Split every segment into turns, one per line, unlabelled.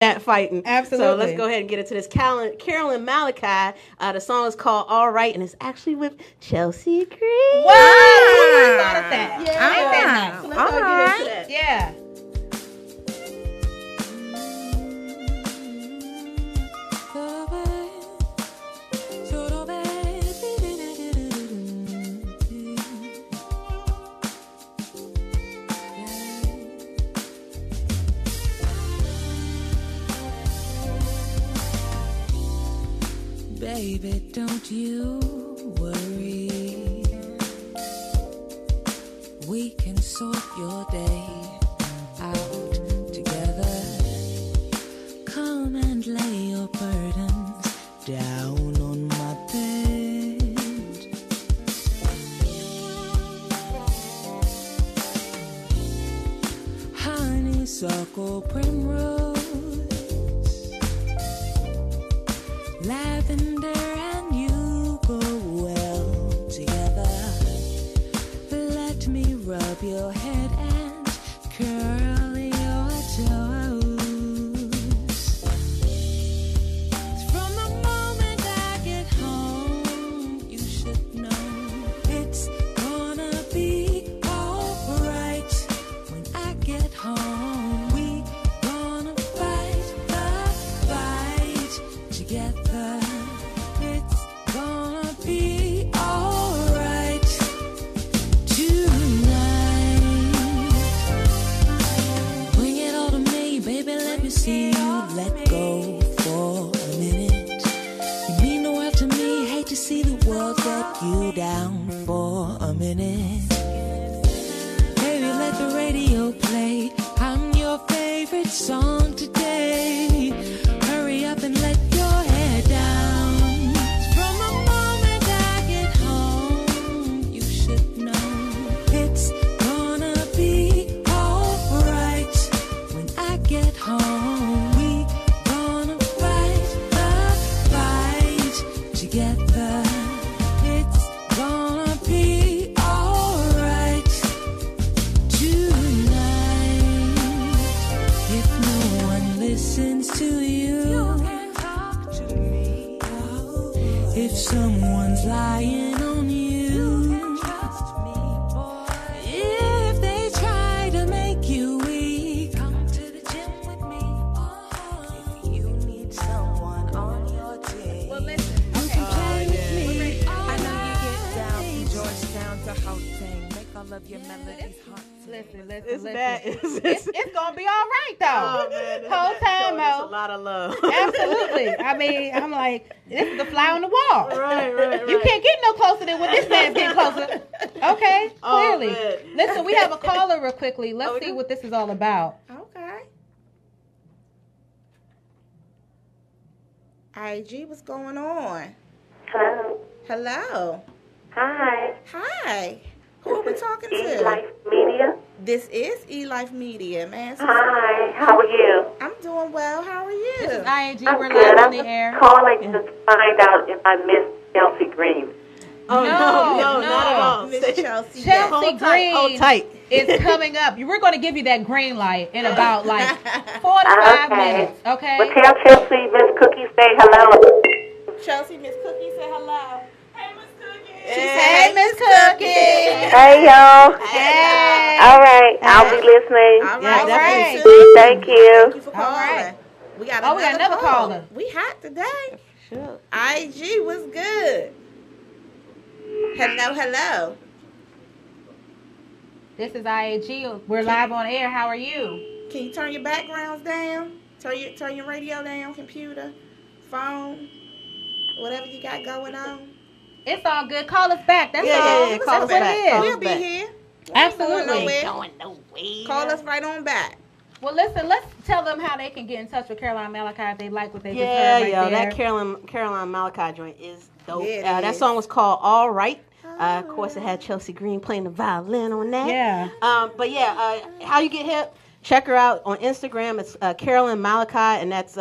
that fighting.
Absolutely.
So let's go ahead and get into this. Carolyn Malachi. The song is called All Right, and it's actually with Chelsea Green.
Wow! Who thought of that?
Yeah.
Ain't that nice?
So let's go get into that.
Yeah.
Baby, don't you worry. We can sort your day out together. Come and lay your burdens down on my bed. Honeysuckle, primrose, lavender and you go well together. Let me rub your head and curl your toes. From the moment I get home, you should know it's gonna be alright. When I get home, we gonna fight the fight together. It's gonna be alright tonight. Bring it all to me, baby, let me see you let go for a minute. You mean the world to me, hate to see the world let you down for a minute. Baby, let the radio play, I'm your favorite song today. Hurry up and let your head down. From the moment I get home, you should know it's gonna be alright. When I get home, we gonna fight the fight together. It's gonna be alright tonight. If no one listens to you can't talk to me. If someone's lying on you, trust me, boy. If they try to make you weak, come to the gym with me. If you need someone on your team,
Well, listen. Okay.
play with me. I know you get down from Georgetown to Gauteng. Make all of your melodies hot.
Listen. It's gonna be all right though.
Oh, man,
Whole time
that's a
though.
lot of love.
Absolutely. I mean, I'm like, this is the fly on the wall.
right.
You can't get no closer than when this man's getting closer. Okay,
Oh,
clearly.
man.
Listen, we have a caller real quickly. Let's
we
see
do?
what this is all about.
Okay. I.A.G, what's going on?
Hello.
Hello.
Hi.
Hi. Who are we talking
East
to?
Life Media.
This is E-Life Media, man.
Hi. How are you?
I'm doing well. How are you?
This is I.A.G.
I'm
We're
good.
live on
I'm
the
just
air.
calling to find out if I missed Chelsea Green.
Oh,
No.
not at all.
Miss Chelsea.
Chelsea
Hold tight, hold
Green
tight.
is coming up. We're going to give you that green light in about like 45
Okay.
minutes,
Well,
okay?
tell Chelsea Miss Cookie say hello.
Chelsea, Miss Cookie, say hello. Hey, Miss Cookie.
Hey, Miss Cookie.
Hey, y'all.
Hey.
All right. I'll be listening.
All
Yeah,
right.
definitely.
Thank
Thank you.
you for
All
calling.
right.
We got
Oh, we got another
call.
caller.
We hot today.
Sure.
I.A.G, what's good? Hello.
This is I.A.G. We're live on air. How are you?
Can you turn your backgrounds down? Turn your radio down, computer, phone, whatever you got going on.
It's all good. Call us back. That's
Yeah,
all.
yeah, yeah. Call
That's
us
what
back.
it is.
Call
We'll
us
be
back.
here.
Absolutely.
Going nowhere. Call us right on back.
Well, listen, let's tell them how they can get in touch with Caroline Malachi if they like what they just
Yeah,
heard right
yo,
there.
that Caroline Malachi joint is dope.
Yeah, it
That
is.
song was called All Right. Of course, it had Chelsea Green playing the violin on that.
Yeah.
But yeah, how you get hip? Check her out on Instagram. It's Carolyn Malachi, and that's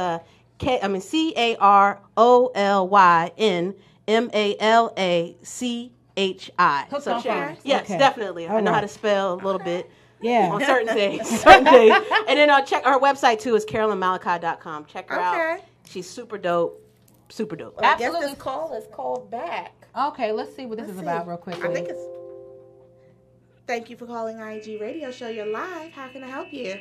CarolynMalachi.
Hooked
So
on
check.
phone.
Yes,
Okay.
definitely. I
All
know how
right.
to spell a little bit.
Yeah.
On certain days. Certain days. And then check our website too is CarolynMalachi.com. Check her out. She's super dope. Super dope.
Well, I guess this call is called back.
Okay, let's see what this is about real quick.
I think it's. Thank you for calling I.A.G Radio Show. You're live. How can I help you?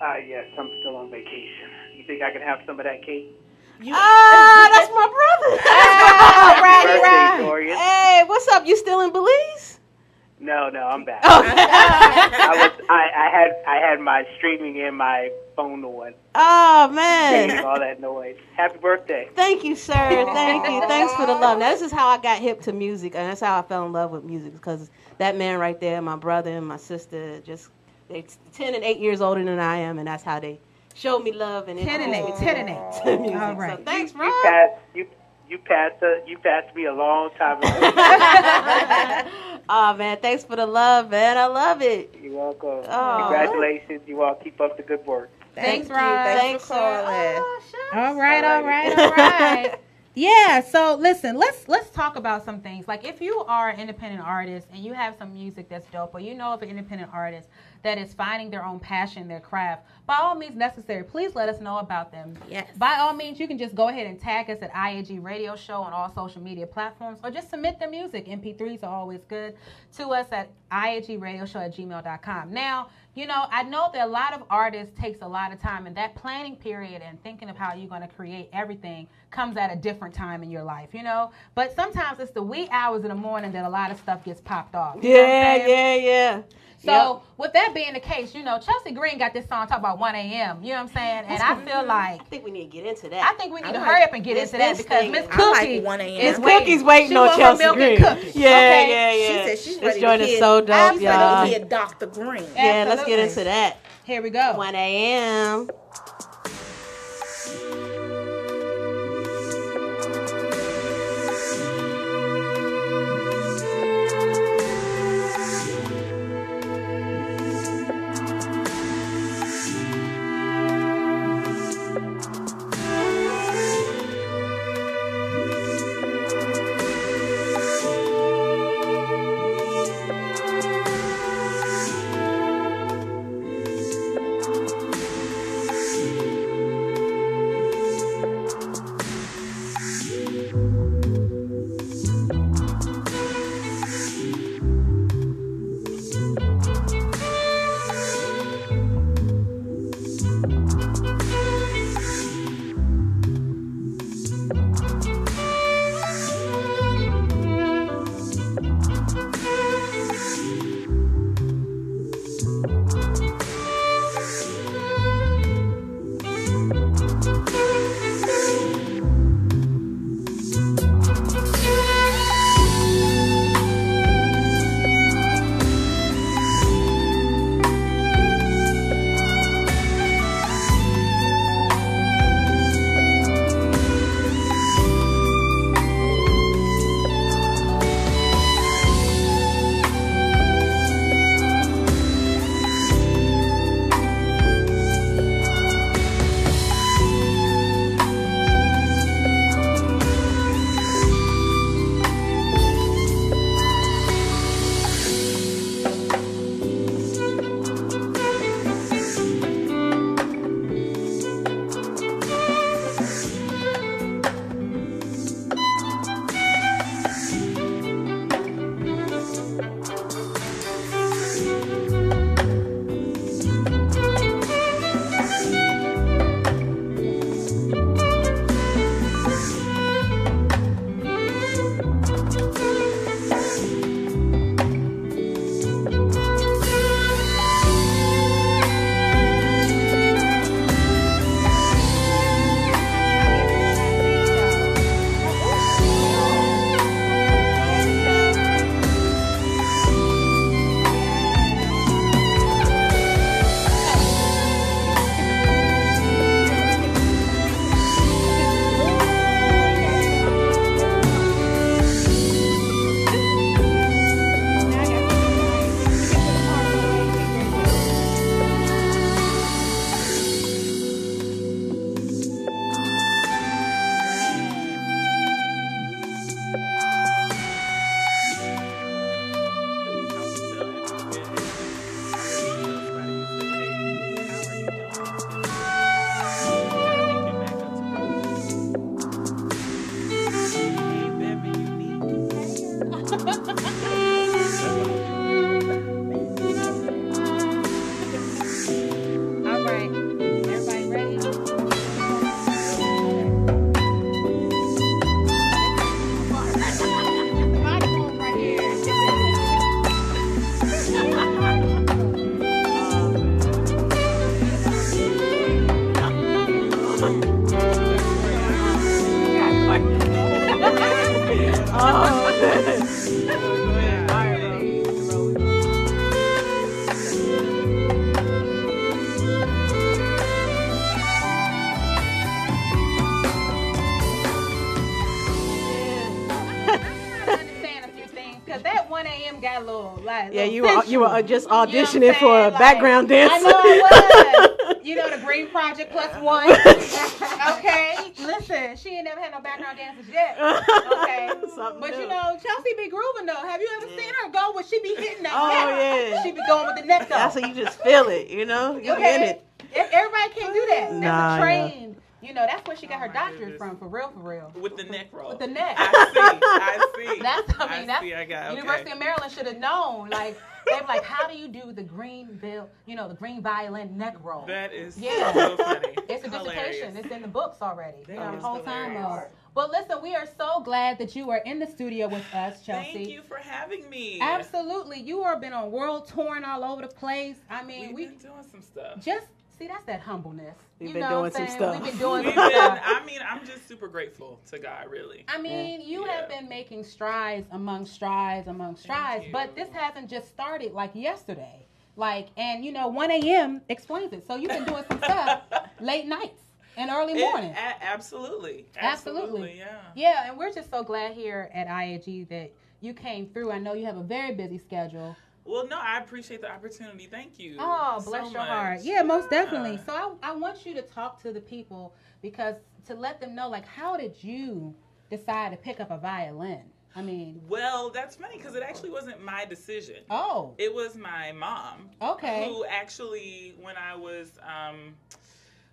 Yes, I'm still on vacation. You think I can have some of that cake?
That's my brother.
Birthday, Dorian.
Hey, what's up? You still in Belize?
No, I'm back.
Oh.
I had my streaming and my phone on.
Oh, man.
Making all that noise. Happy birthday.
Thank you, sir. Thank you. Thanks for the love. Now, this is how I got hip to music, and that's how I fell in love with music, because that man right there, my brother and my sister, they're 10 and 8 years older than I am, and that's how they showed me love and
10 and 8. 10 and 8.
to music.
All right.
So, thanks, bro.
You passed me a long time ago.
Oh, man, thanks for the love, man. I love it.
You're welcome.
Oh.
Congratulations. You all keep up the good work.
Thanks,
you.
Rod.
Thanks for calling.
All right. Yeah, so listen, let's talk about some things. Like, if you are an independent artist and you have some music that's dope, or you know of an independent artist that is finding their own passion, their craft, by all means necessary, please let us know about them.
Yes.
By all means, you can just go ahead and tag us at I.A.G Radio Show on all social media platforms, or just submit their music. MP3s are always good to us at IAGRadioshow@gmail.com. Now, you know, I know that a lot of artists takes a lot of time, and that planning period and thinking of how you're going to create everything comes at a different time in your life, you know. But sometimes it's the wee hours in the morning that a lot of stuff gets popped off. You know what I'm saying?
Yeah.
So with that being the case, you know, Chelsea Green got this song talking about 1 a.m. You know what I'm saying? And I feel like,
I think we need to get into that.
I think we need to hurry up and get into that, because Miss Cookie
like 1 a.m.
is
Cookie's waiting on Chelsea Green. Yeah.
She said she's
This
ready
joint
to
is
hear,
so dope,
she's
y'all.
ready to hear Dr. Green.
Yeah, let's get
Absolutely.
into that.
Here we go.
1 a.m.
Because that 1 a.m. got a little like
Yeah,
little
you were just auditioning
you know
for a
like,
background dancer.
I know I was. You know, the Green Project +1. Okay, listen, she ain't never had no background dancers yet. Okay, but you know, Chelsea be grooving though. Have you ever seen her go when she be hitting that neck?
Yeah.
She be going with the neck though.
That's how you just feel it, you know? You in it.
Everybody can't do that. That's
Nah,
a trained. You know, that's where she got her doctorate
goodness.
from, for real.
With the neck roll.
With the neck.
I see.
That's University of Maryland should have known. Like, they were like, how do you do the green violin neck roll?
That is
so
funny.
It's a dissertation. It's in the books already.
That
You know,
is
the whole time.
hilarious.
But listen, we are so glad that you are in the studio with us, Chelsea.
Thank you for having me.
Absolutely. You have been on world touring all over the place. I mean,
we've been doing some stuff.
See, that's that humbleness.
We've been doing some stuff.
We've been doing some stuff.
I mean, I'm just super grateful to God, really.
I mean, you have been making strides among strides, but this hasn't just started like yesterday. Like, and you know, 1 a.m. explains it. So you've been doing some stuff late nights and early mornings.
Absolutely, yeah.
Yeah, and we're just so glad here at I.A.G. that you came through. I know you have a very busy schedule.
Well, no, I appreciate the opportunity. Thank you.
Oh, bless your heart. Yeah, most definitely. So I want you to talk to the people because to let them know, like, how did you decide to pick up a violin? I mean.
Well, that's funny because it actually wasn't my decision.
Oh.
It was my mom.
Okay.
Who actually, when I was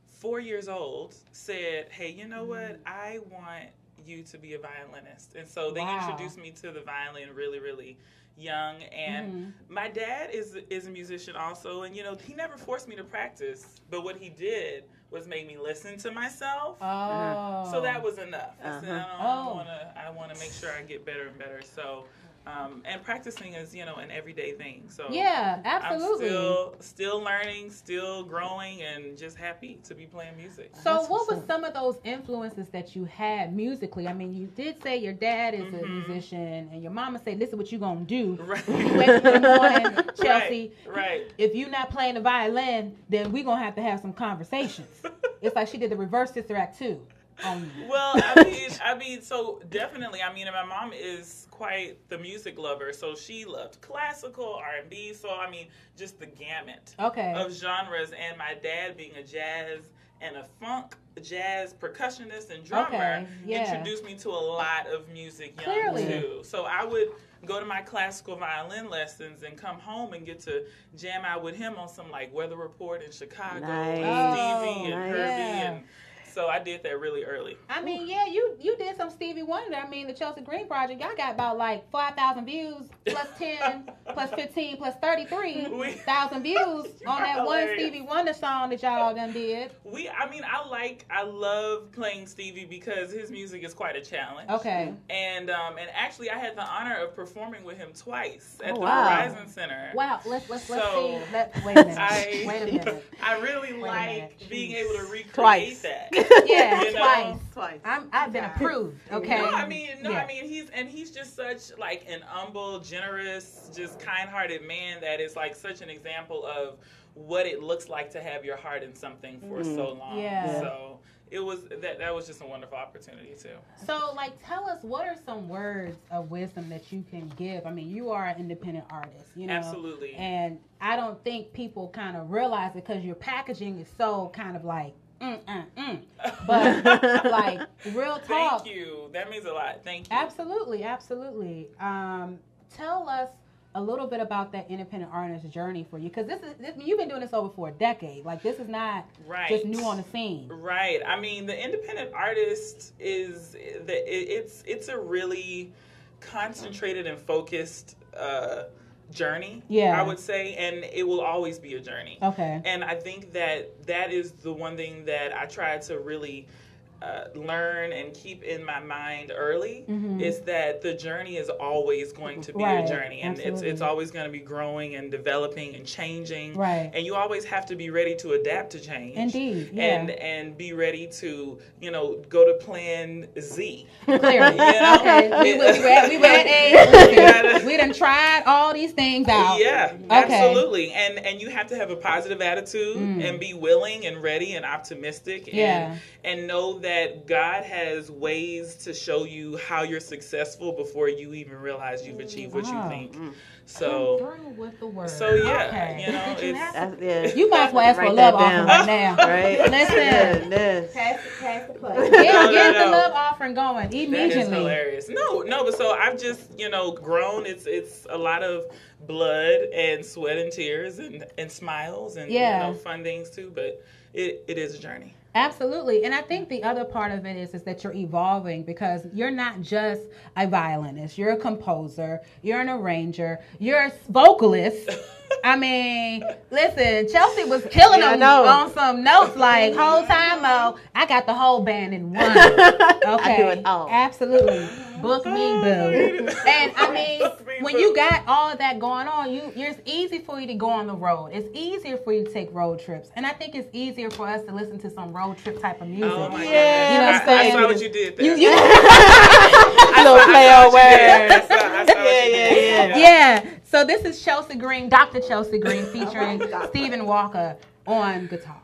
4 years old, said, hey, you know what? I want you to be a violinist. And so they introduced me to the violin really, really young, and my dad is a musician also, and you know, he never forced me to practice, but what he did was make me listen to myself. So that was enough. I said, I want to make sure I get better and better. So and practicing is, you know, an everyday thing. So
yeah, absolutely.
I'm still learning, still growing, and just happy to be playing music.
So what was some of those influences that you had musically? I mean, you did say your dad is a musician, and your mama said, "This is what you gonna do."
Right.
You wake up in the morning, Chelsea.
Right.
If you're not playing the violin, then we're gonna have some conversations. It's like she did the reverse Sister Act 2.
Well, I mean, so definitely. I mean, and my mom is quite the music lover, so she loved classical, R&B. So I mean, just the gamut of genres. And my dad, being a jazz and a funk jazz percussionist and drummer, introduced me to a lot of music young too. So I would go to my classical violin lessons and come home and get to jam out with him on some like Weather Report in Chicago, and Stevie and Herbie and. So I did that really early.
I mean, yeah, you did some Stevie Wonder. I mean, the Chelsea Green Project, y'all got about like 5,000 views, plus 10, plus 15, plus 33,000 views on that one Stevie Wonder song that y'all done did.
I love playing Stevie because his music is quite a challenge.
Okay.
And actually, I had the honor of performing with him twice at the Horizon Center.
Wow, let's see. Wait a minute.
I really like being able to recreate that.
Yeah, twice. I've been approved. Okay.
He's just such like an humble, generous, just kind-hearted man that is like such an example of what it looks like to have your heart in something for so long.
Yeah.
So it was that was just a wonderful opportunity too.
So like, tell us, what are some words of wisdom that you can give? I mean, you are an independent artist, you know.
Absolutely.
And I don't think people kind of realize it because your packaging is so kind of like. But like, real talk.
Thank you. That means a lot. Thank you.
Absolutely. Tell us a little bit about that independent artist journey for you, because this you've been doing this over for a decade. Like, this is not just new on the scene. Right.
I mean, the independent artist it's a really concentrated and focused journey, I would say, and it will always be a journey.
Okay.
And I think that is the one thing that I try to really learn and keep in my mind early is that the journey is always going to be a journey, and it's always going to be growing and developing and changing, and you always have to be ready to adapt to change, and be ready to go to plan Z. Clearly,
we were at A. We done tried all these things out.
Absolutely, and you have to have a positive attitude and be willing and ready and optimistic, and know that God has ways to show you how you're successful before you even realize you've achieved what you think. So,
with the word.
So it's,
you might as well ask for a love offering right now.
Right?
Listen, pass the plate. Get the love offering going immediately.
That is hilarious. No, but so I've just grown. It's a lot of blood and sweat and tears and smiles and fun things too. But it is a journey.
Absolutely. And I think the other part of it is that you're evolving, because you're not just a violinist. You're a composer. You're an arranger. You're a vocalist. I mean, listen, Chelsea was killing on some notes like whole time. I got the whole band in one. Okay.
I do it all.
Absolutely. Book me, boo. And I mean, when you got all of that going on, it's easy for you to go on the road. It's easier for you to take road trips. And I think it's easier for us to listen to some road trip type of music.
Oh my God.
You know what I'm saying?
I saw what you did there.
Yeah. So this is Chelsea Green, Dr. Chelsea Green, featuring Stephen Walker on guitar.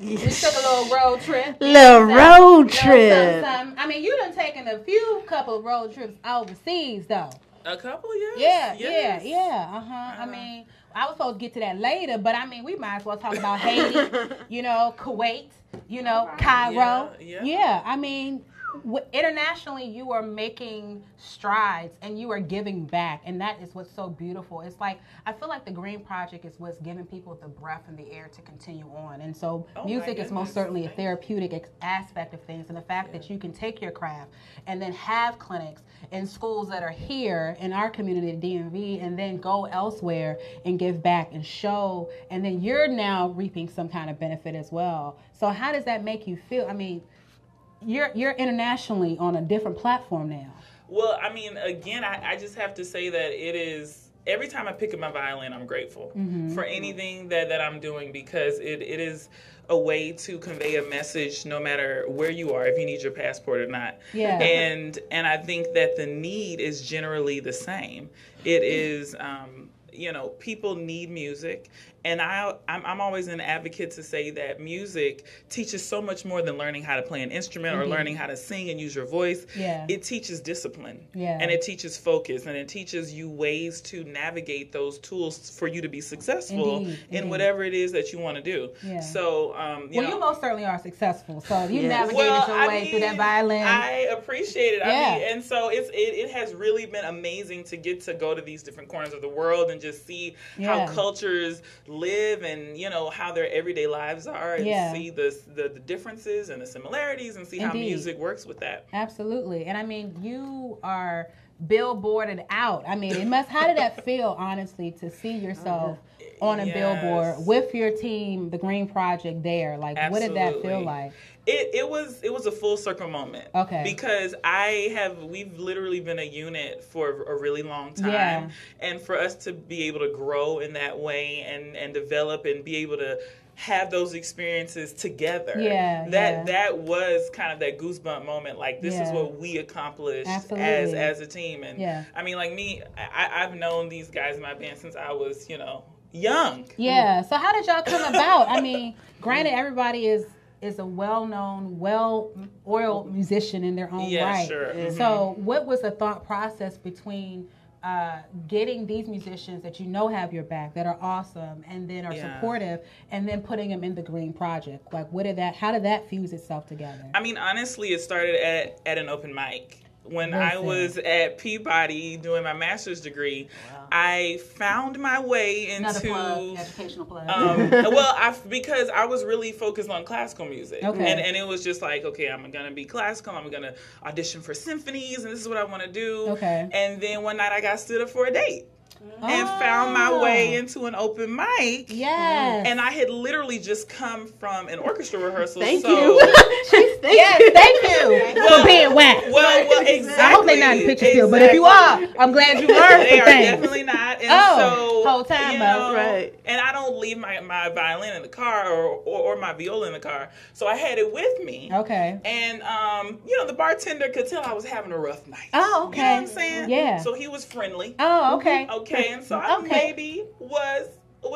We took a little road trip.
Road trip.
I mean, you done taken a couple of road trips overseas, though.
A couple, yes.
Yeah. I mean, I was supposed to get to that later, but I mean, we might as well talk about Haiti, Kuwait, Cairo. Yeah. I mean, internationally, you are making strides and you are giving back, and that is what's so beautiful. It's like, I feel like the Green Project is what's giving people the breath and the air to continue on, and so music is most certainly a therapeutic aspect of things, and the fact that you can take your craft and then have clinics in schools that are here in our community, the DMV, and then go elsewhere and give back and show, and then you're now reaping some kind of benefit as well. So how does that make you feel? I mean, you're internationally on a different platform now.
Well, I mean, again, I just have to say that it is, every time I pick up my violin, I'm grateful for anything that I'm doing, because it is a way to convey a message no matter where you are, if you need your passport or not.
Yeah.
And I think that the need is generally the same. It is, people need music, And I'm always an advocate to say that music teaches so much more than learning how to play an instrument or learning how to sing and use your voice.
Yeah.
It teaches discipline.
Yeah.
And it teaches focus, and it teaches you ways to navigate those tools for you to be successful in whatever it is that you want to do.
Yeah.
So,
you most certainly are successful. So you navigated your way through that violin.
I appreciate it. I mean, and so it has really been amazing to get to go to these different corners of the world and just see how cultures live and how their everyday lives are, and see the differences and the similarities, and see how music works with that.
Absolutely. And I mean, you are billboarded out. I mean, how did that feel, honestly, to see yourself on a billboard with your team, the Green Project there? Like, what did that feel like?
It was a full circle moment. Okay. Because we've literally been a unit for a really long time. Yeah. And for us to be able to grow in that way and develop and be able to have those experiences together. That was kind of that goosebump moment. Like, this is what we accomplished as a team. And I mean, like me, I've known these guys in my band since I was, young.
Yeah. So how did y'all come about? I mean, granted, everybody is a well-known, well-oiled musician in their own right.
Sure. Mm-hmm.
So what was the thought process between getting these musicians that have your back, that are awesome, and then are supportive, and then putting them in the Green Project? Like, how did that fuse itself together?
I mean, honestly, it started at an open mic. When I was at Peabody doing my master's degree, I found my way into
educational plug.
Because I was really focused on classical music, and it was just like, okay, I'm gonna be classical. I'm gonna audition for symphonies, and this is what I want to do. Okay. And then one night I got stood up for a date. And found my way into an open mic.
Yes.
And I had literally just come from an orchestra rehearsal.
Thank you.
Thank you for being whack.
Well, exactly.
I hope they're not in picture still, but if you are, I'm glad you learned
They are
things.
definitely not. And
whole time,
right. And I don't leave my violin in the car or my viola in the car, so I had it with me.
Okay.
And the bartender could tell I was having a rough night.
Oh, okay.
You know what I'm saying?
Yeah.
So he was friendly.
Oh, okay.
Okay, and so I maybe was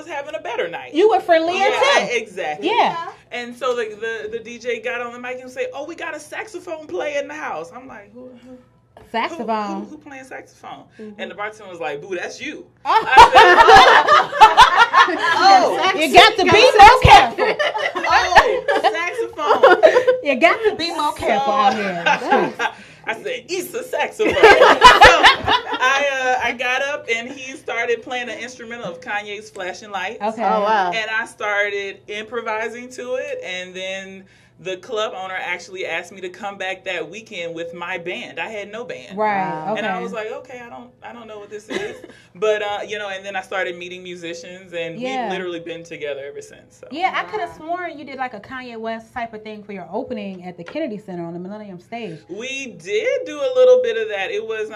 having a better night.
You were friendlier too.
Exactly.
Yeah.
And so the DJ got on the mic and said, "Oh, we got a saxophone player in the house." I'm like, who?
Saxophone.
Who playing saxophone? Mm-hmm. And the bartender was like, "Boo, that's you."
Oh, you got to be more careful.
Saxophone.
You got to be more careful out here.
I said, "It's a saxophone." So I got up and he started playing an instrumental of Kanye's "Flashing Lights."
Okay. Oh, wow.
And I started improvising to it, and then the club owner actually asked me to come back that weekend with my band. I had no band.
Right. Okay.
And I was like, okay, I don't know what this is. But, and then I started meeting musicians, and we've literally been together ever since. So.
Yeah, I could have sworn you did like a Kanye West type of thing for your opening at the Kennedy Center on the Millennium Stage.
We did do a little bit of that. It was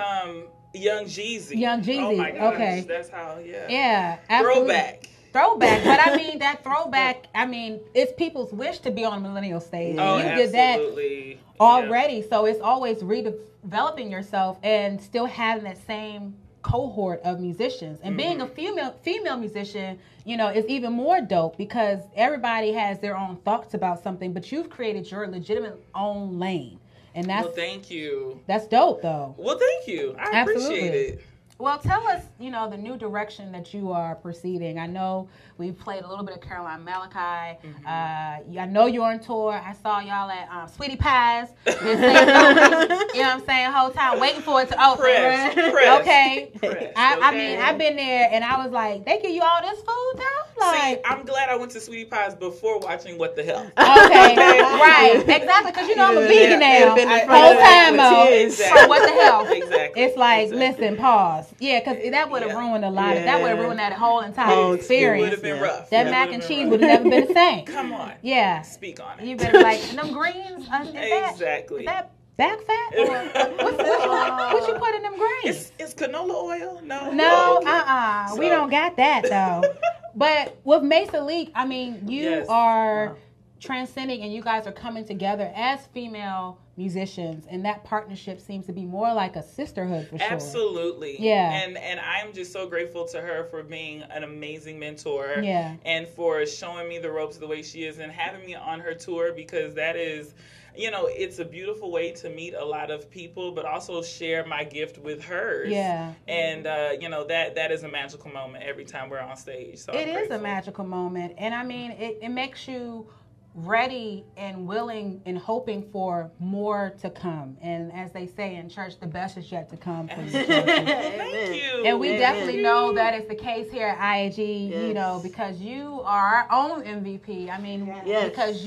Young Jeezy.
Young Jeezy.
Oh, my gosh.
Okay.
That's how,
Yeah, absolutely. Throwback, but I mean that throwback. I mean, it's people's wish to be on a millennial stage.
Oh,
you
absolutely.
did that already, so it's always redeveloping yourself and still having that same cohort of musicians. And being a female musician, is even more dope because everybody has their own thoughts about something, but you've created your legitimate own lane, and that's.
Well, thank you.
That's dope, though.
Well, thank you. I appreciate it.
Well, tell us, the new direction that you are proceeding. I know we've played a little bit of Caroline Malachi. Mm-hmm. I know you're on tour. I saw y'all at Sweetie Pies. You know what I'm saying? Whole time waiting for it to open.
Press.
Okay. I mean, I've been there, and I was like, they give you all this food, though?
See, I'm glad I went to Sweetie Pies before watching What the Hell.
Okay. Right. Exactly, because I'm a vegan now. Whole time,
exactly.
What the hell?
Exactly.
It's like, listen, pause. Yeah, because that would have ruined a lot. That would have ruined that whole entire experience.
It would have been rough.
That mac and cheese would have never been the same.
Come on.
Yeah.
Speak on it.
You better like them greens.
Exactly.
Is that back fat? Or what you put in them greens?
It's canola oil? No.
So, we don't got that though. But with Mesa Leak, I mean, you are transcending and you guys are coming together as female musicians, and that partnership seems to be more like a sisterhood for sure.
Absolutely.
Yeah.
And I'm just so grateful to her for being an amazing mentor.
Yeah.
And for showing me the ropes the way she is and having me on her tour, because that is, you know, it's a beautiful way to meet a lot of people, but also share my gift with hers.
Yeah.
And, you know, that is a magical moment every time we're on stage. So
it is a magical moment. And I mean, it makes you ready and willing and hoping for more to come. And as they say in church, the best is yet to come for you.
Thank you.
And we definitely know that is the case here at I.A.G, you know, because you are our own MVP. I mean, because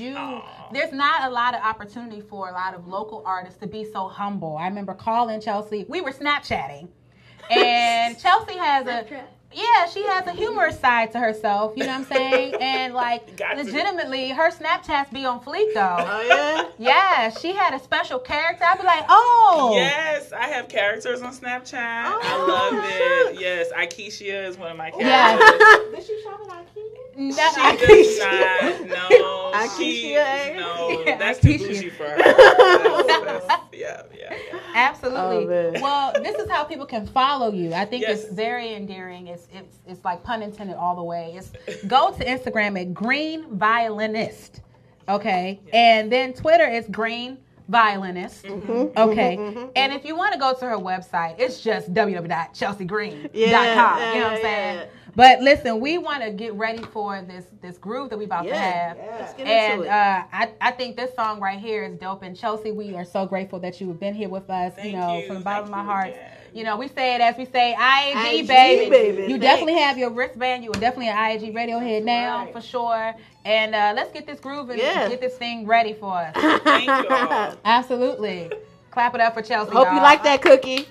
there's not a lot of opportunity for a lot of local artists to be so humble. I remember calling Chelsea. We were Snapchatting. And Chelsea has she has a humorous side to herself, you know what I'm saying? And like, legitimately, her Snapchats be on fleek though.
Oh yeah?
Yeah, she had a special character. I'd be like, oh.
Yes, I have characters on Snapchat. I love it. Yes, Ikeshia is one of my characters.
Yes.
Does she shop at IKEA?
She does not. No. That's too bougie for her. Yeah.
Absolutely.
Oh,
well, this is how people can follow you. I think it's very endearing. It's like pun intended all the way. Go to Instagram at Green Violinist. Okay. Yes. And then Twitter is Green Violinist. Mm-hmm. Okay. Mm-hmm. And if you want to go to her website, it's just www.chelseagreen.com. You know what I'm saying? Yeah. But listen, we want to get ready for this groove that we're about to have. Yeah. Let's get into it. I think this song right here is dope. And Chelsea, we are so grateful that you have been here with us.
Thank
you.
From
the bottom of my heart.
Again.
You know, we say it as we say, I.A.G, baby. You definitely have your wristband. You are definitely an I.A.G Radiohead now, for sure. And let's get this groove and get this thing ready for us.
Thank you all.
Absolutely. Clap it up for Chelsea.
Hope you like that cookie.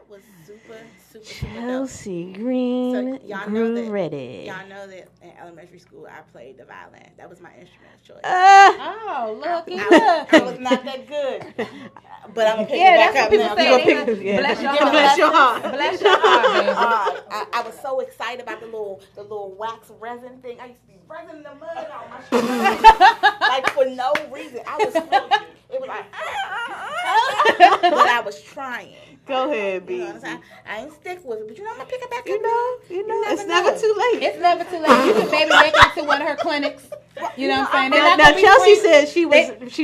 was super
Chelsea Green,
so y'all know that,
ready.
Y'all know that in elementary school I played the violin. That was my instrument of choice.
Oh, look.
I was not that good. But I'm going to pick it back up now.
Bless your heart. Bless your heart, baby.
I was so excited about the little wax resin thing. I used to be resin the mud on my shoes. Like, for no reason. It was like, but I was trying.
Go ahead, B.
You know what I'm saying? I ain't stick with it, but I'm gonna pick it back up.
You know, it's never too late.
It's never too late. You can maybe make it to one of her clinics. You know what I'm saying?
Now Chelsea says she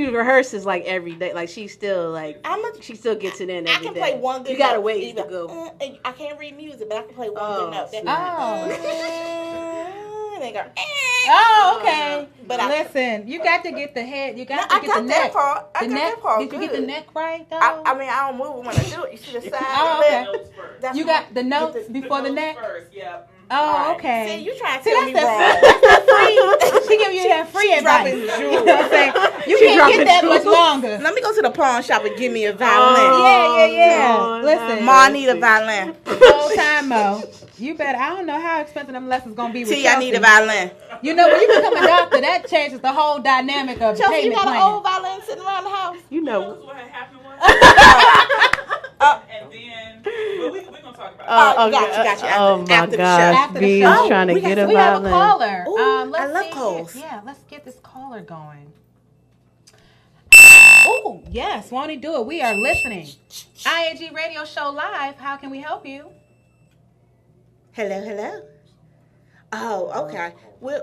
rehearses like every day. Like she still she still gets it in every day.
I can play one good note.
You gotta wait to go.
I can't read music, but I can play one good note. They go.
Oh, okay. But listen, you got to get the head. You got to get the neck.
I got that part.
Did you get the neck right though?
I mean, I don't move when I do it. You see the side.
Oh, okay. You got the notes before the neck.
First, yeah.
Oh, okay.
See, you trying to tell me wrong.
That's free. She giving you that free advice. You know what I'm saying? You can't get that much longer.
Let me go to the pawn shop and give me a violin.
Yeah. Listen,
Ma, I need a violin.
Whole time, Mo. You better. I don't know how expensive them lessons gonna be with Chelsea.
I need a violin.
You know, when you become a doctor, that changes the whole dynamic of
Chelsea,
payment
you got
plan.
an old violin sitting around the house.
You know
what happened was. And then, but we're gonna talk about it.
Got you.
Oh my gosh, B is trying to get a violin.
We have a caller.
Ooh, I love calls.
Yeah, let's get this caller going. Oh, yes, won't he do it? We are listening. I.A.G Radio Show Live. How can we help you?
Hello. Oh, okay. Well,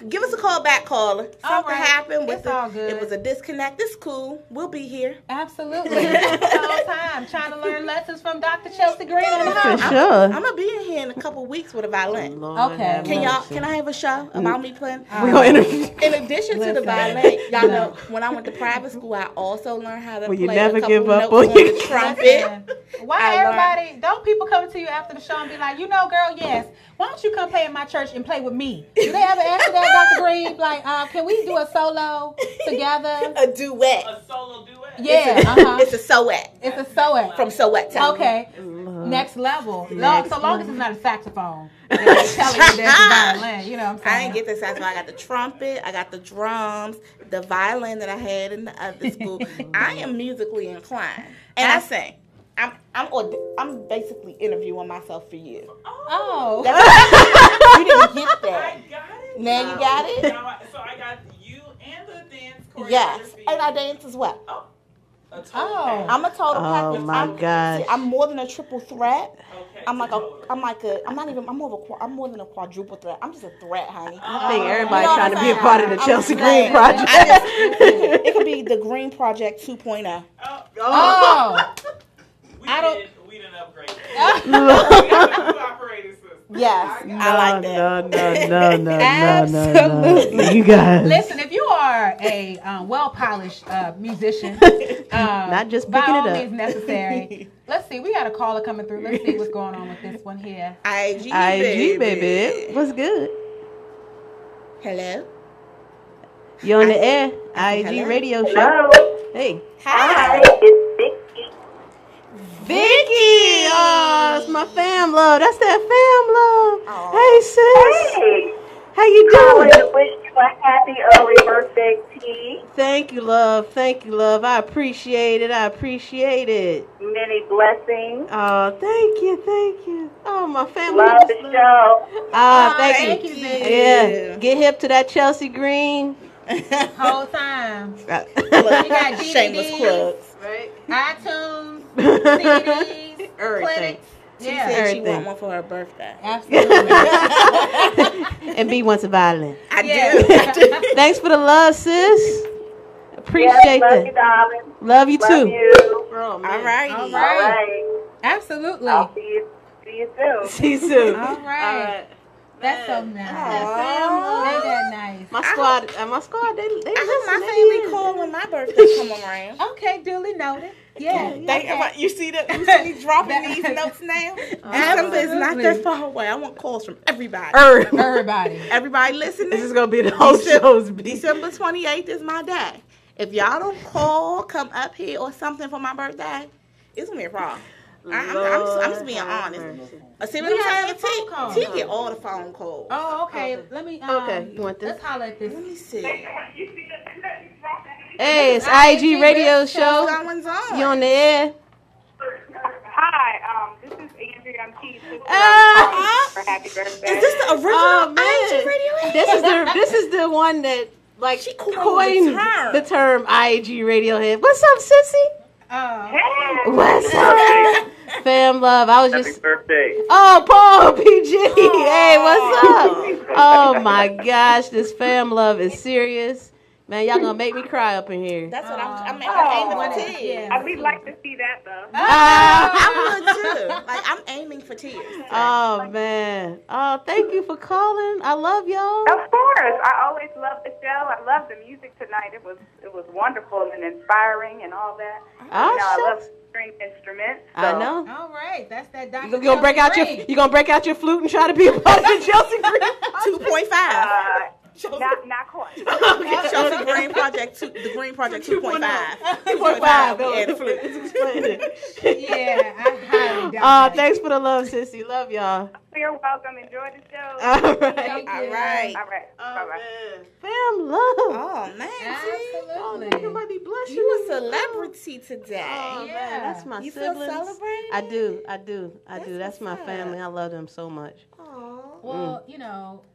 give us a call back, caller. Something happened with
all good.
It was a disconnect. It's cool. We'll be here.
Absolutely. All time trying to learn lessons from Dr. Chelsea Green in the house.
For sure.
I'm gonna be in here in a couple weeks with a violin.
Okay.
Can I have a show about me playing?
We gonna interview.
In addition to the violin, y'all know when I went to private school, I also learned how to play
you never
a couple
give up
notes
on your
the trumpet.
Why don't people come to you after the show and be like, girl, yes, why don't you come play in my church and play with me? Do they ever ask you that, Dr. Green? Like, can we do a solo together?
A duet.
A solo duet?
Yeah.
It's a soet.
It's a soet.
From Soet Town.
Okay. Next level. So long as it's not a saxophone. They're telling you there's a violin. You know what I'm saying?
I didn't get the saxophone. I got the trumpet. I got the drums. The violin that I had in the other school. I am musically inclined. And I sing. I'm basically interviewing myself for you.
Oh.
You didn't get that.
I got it.
Now you got it?
So I got you and the dance choreography.
Yes. And I dance as well. I'm a total package.
Oh my gosh.
I'm more than a triple threat.
Okay.
I'm more than a quadruple threat. I'm just a threat, honey.
I think everybody's trying to be a part of the Chelsea Green Project.
It could be the Green Project 2.0.
Oh.
We didn't upgrade. We got a new operating system.
Yes, I like that.
No.
Absolutely.
You guys.
Listen, if you are a well-polished musician,
not just
by
picking
all
it up.
means necessary. Let's see. We got a caller coming through. Let's see what's going on with this one here.
I.A.G.
baby. What's good?
Hello.
You on the air? I.A.G Radio Show.
Hello.
Hey.
Hi, it's Vicky.
Vicky! Oh, it's my fam love. That's that fam love. Hey, sis.
Hey.
How you
I
doing?
wanted to wish you a happy early birthday, T.
Thank you, love. I appreciate it.
Many blessings.
Oh, thank you. Oh, my family.
Love the show.
Thank you.
Vicky.
Yeah, get hip to that Chelsea Green.
Whole time. You got DVDs,
Shameless plugs.
right? iTunes, CDs,
Everything.
She said she want one for her birthday.
Absolutely.
And B wants a violin.
I do.
Thanks for the love, sis. Appreciate
love
that.
you, darling.
Love you
Love
too.
you.
All right.
All
All
right.
right.
Absolutely.
I'll see you soon.
See you soon.
All right. That's so nice.
Aww.
Ain't that nice?
My squad, they
I hope
listen,
my family call when my birthday come around.
Okay, dually noted. Yeah.
You see me dropping these notes now? December is not that far away. I want calls from everybody.
Everybody.
Everybody listening?
This is going to be the whole show's
December 28th is my day. If y'all don't call, come up here or something for my birthday, it's going to be a problem. I'm just being honest. See what I'm saying? T get all the phone calls.
Oh, okay. Let me.
Okay, you want this?
Let's holler at this.
Let me see.
Hey, it's I.A.G radio show.
Someone's on.
You on the air?
Hi, this is Andrea. I'm Keith's sister. For happy birthday.
Is this the original I.A.G radio?
This is the one that like
she
coined the term I.A.G Radiohead. What's up, sissy?
Hey.
What's up? Fam love. I was just
Happy birthday.
Oh, Paul PG. Hey, what's up? Oh my gosh, this fam love is serious. Man, y'all gonna make me cry up in here.
That's what I'm aiming for tears.
Yeah. We'd like to see that though.
I would too. Like I'm aiming for tears.
Oh man. Oh, thank you for calling. I love y'all.
Of course. I always love the show. I love the music tonight. It was wonderful and inspiring and all that. I love string instruments. So.
I know.
All right, that's that Dr.
You gonna break out your flute and try to be a part of the Chelsea Green
2.5.
Not quite.
Okay, Chelsea Green Project the Green Project 2.5. 2.5.
Yeah, the flute.
Yeah, I highly doubt
thanks for the love, sissy. Love y'all.
You're welcome. Enjoy the show.
All right.
All
right.
Bye-bye. Fam love.
Oh man,
Absolutely.
You might be blushing.
You a celebrity today.
Oh man, that's my
you
siblings.
feel celebrated?
I do. That's my family. I love them so much.
Well,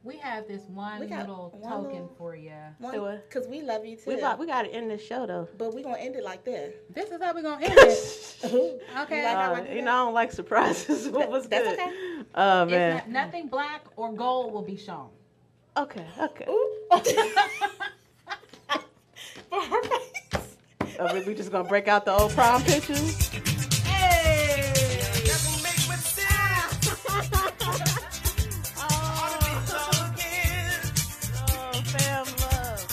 we have this one little token for you.
Because we love you too.
We got to end this show though.
But we're going to end it like this.
This is how we're going to end it. Okay.
I don't like surprises. What was
That's
good?
okay.
Oh man.
Nothing black or gold will be shown.
Okay.
For her face.
We just gonna break out the old prom pictures.
Hey.
Fam love.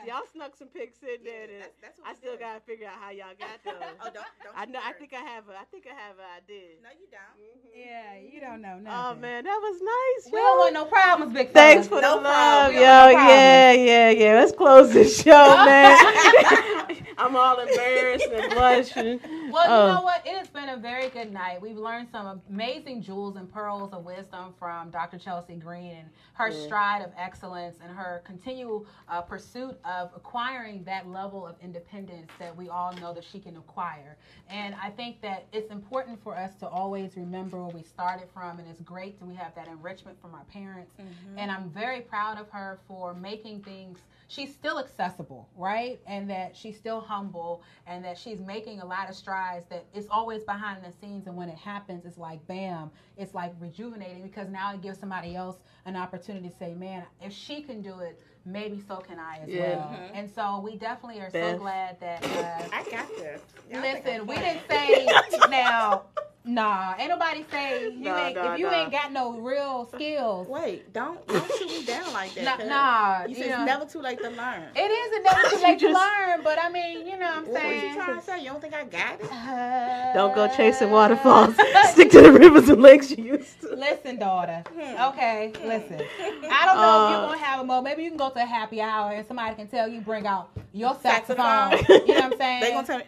Y'all snuck some pics in there. That's I still gotta figure out how y'all got those.
Don't
I think I have an idea.
No, you don't.
Mm-hmm. Yeah, you don't know nothing.
Oh man, that was nice.
We don't want no problems, big fella.
Thanks for the love, yo. Yeah. Let's close this show, man. I'm all embarrassed and blushing.
Well, you know what? It has been a very good night. We've learned some amazing jewels and pearls of wisdom from Dr. Chelsea Green and her stride of excellence and her continual pursuit of acquiring that level of independence that we all know that she can acquire. And I think that it's important for us to always remember where we started from, and it's great that we have that enrichment from our parents. Mm-hmm. And I'm very proud of her for making things. She's still accessible, right? And that she's still humble, and that she's making a lot of strides that it's always behind the scenes, and when it happens, it's like, bam, it's like rejuvenating, because now it gives somebody else an opportunity to say, man, if she can do it, maybe so can I as well. Mm-hmm. And so we definitely are so glad that...
I got this.
Listen, we didn't say now... Nah, ain't nobody say if you ain't got no real skills.
Wait, don't shoot me down like that.
Nah,
you said it's never too late to learn.
It isn't never too late to learn, but I mean, you know what I'm saying.
What you trying to say? You don't think I got it?
Don't go chasing waterfalls. Stick to the rivers and lakes you used to.
Listen, daughter. Okay, listen. I don't know if you're gonna have a moment. Maybe you can go to a happy hour and somebody can tell you bring out your saxophone. You know what I'm saying?
They gonna tell me.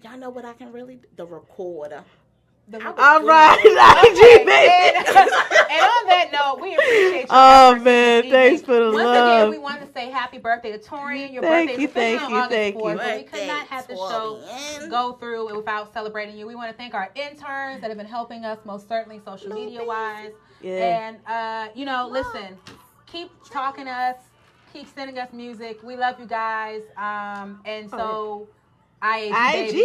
Y'all know what I can really do? The recorder.
All right, I.A.G, baby.
And on that note, we appreciate you.
Oh man, thanks for the love.
Once again, we want to say happy birthday to Torian. Your birthday was on August 4th, but we could not have the show go through without celebrating you. We want to thank our interns that have been helping us, most certainly social media wise. Yeah. And listen, keep talking to us, keep sending us music. We love you guys. And so. I.A.G,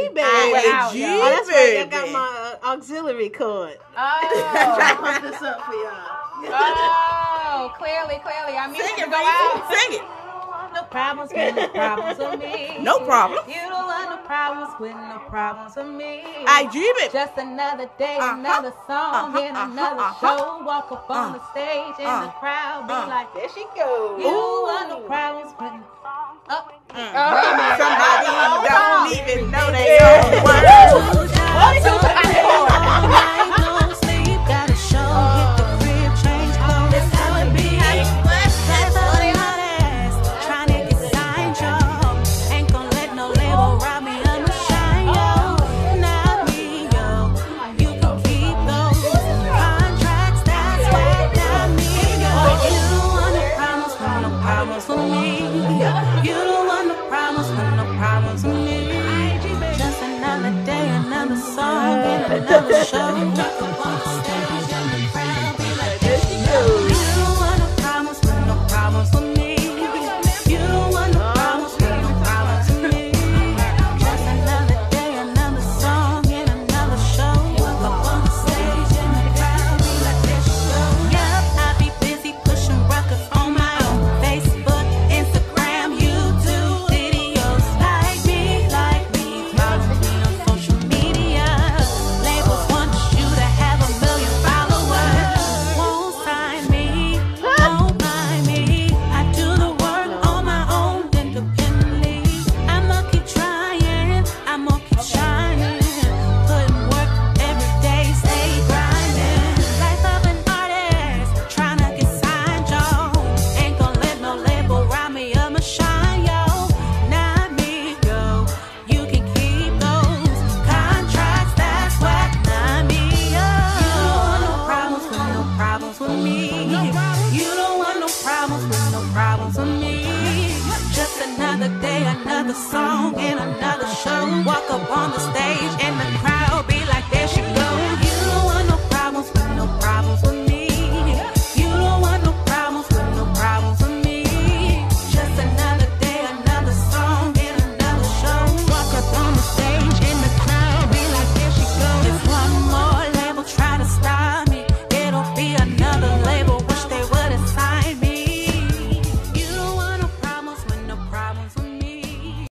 baby.
I.A.G, baby.
Oh,
that's right. I got my auxiliary cord.
Oh.
Try to pump this up for y'all.
Oh, clearly. I mean,
Sing it,
go out.
Sing it.
No problems with me.
No problem.
You don't want no problems with me.
I.A.G, baby.
Just another day, another song, and another show. Walk up on the stage and the crowd be like, there she goes. You don't want no problems with me.
Somebody don't even know they own words.
What is
Another day, another song, and another